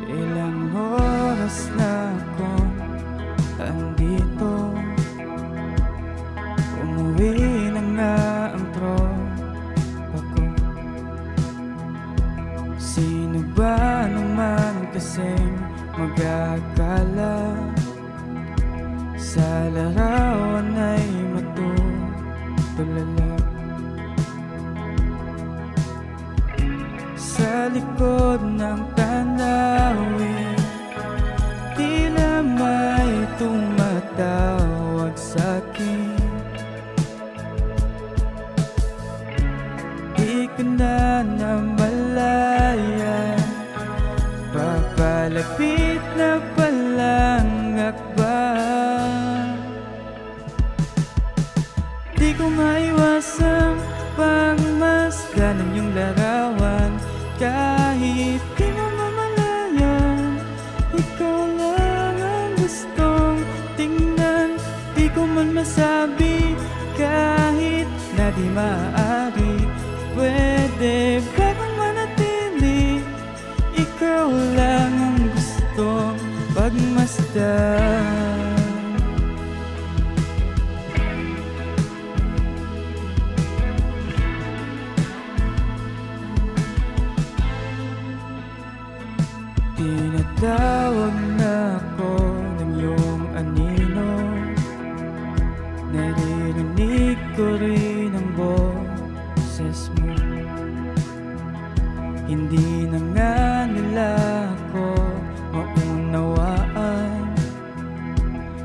Ilang oras na akong andito, umuwi na nga ang tropa ko. Sino ba naman kasing mag-aakala sa larawan ay matutulala? Sa likod ng tanawin, tila may tumatawag sa'kin. Di ko na namalayan, papalapit na palang akbang. Di ko maiwasang pangmasdan ang iyong larawan. Kahit di mo mamalayan, ikaw lang ang gustong tingnan. Di ko man masabi kahit na di maaari. Pwede ba kung manatili, ikaw lang ang gustong pagmasdan. Tinatawag na ako ng iyong anino, naririnig ko rin ang boses mo. Hindi na nga nila ako maunawaan,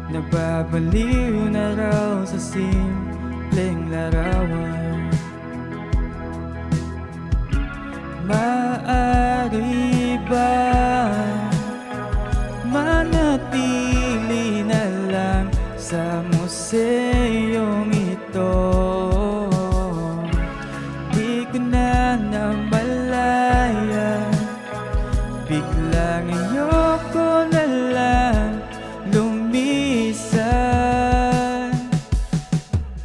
nababaliw na raw sa simpleng larawan. Maaari ba manatili na lang sa museyong ito? Di ko na namalayan, biglang ayoko na lang lumisan.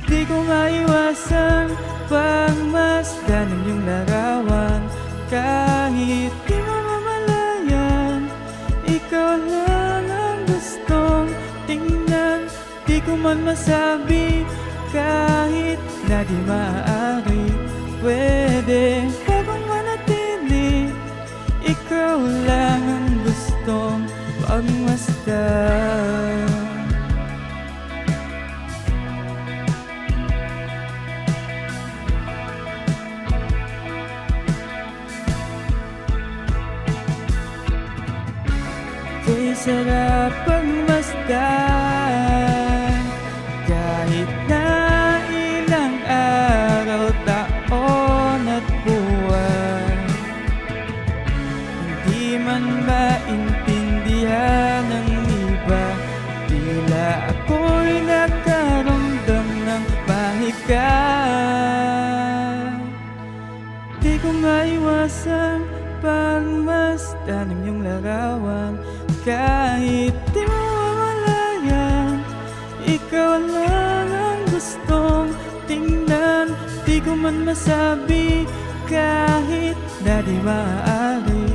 Di ko maiwasang pagmasdan ng iyong larawan. Kahit di mo mamalayan, ikaw lang ang gustong tingnan. Di ko man masabi kahit na di maaari. Pwede ba bang manatili, ikaw lang ang gustong pagmasdan. Kay sarap pagmasdan, kahit na ilang araw, taon at buwan. Hindi man maintindihan ng iba, tila ako'y nakaramdam ng pahiga. Di ko maiwasang pagmasdan ng iyong larawan. Kahit di mo mamalayan, ikaw lang ang gustong tingnan. Di ko man masabi kahit na di maaari.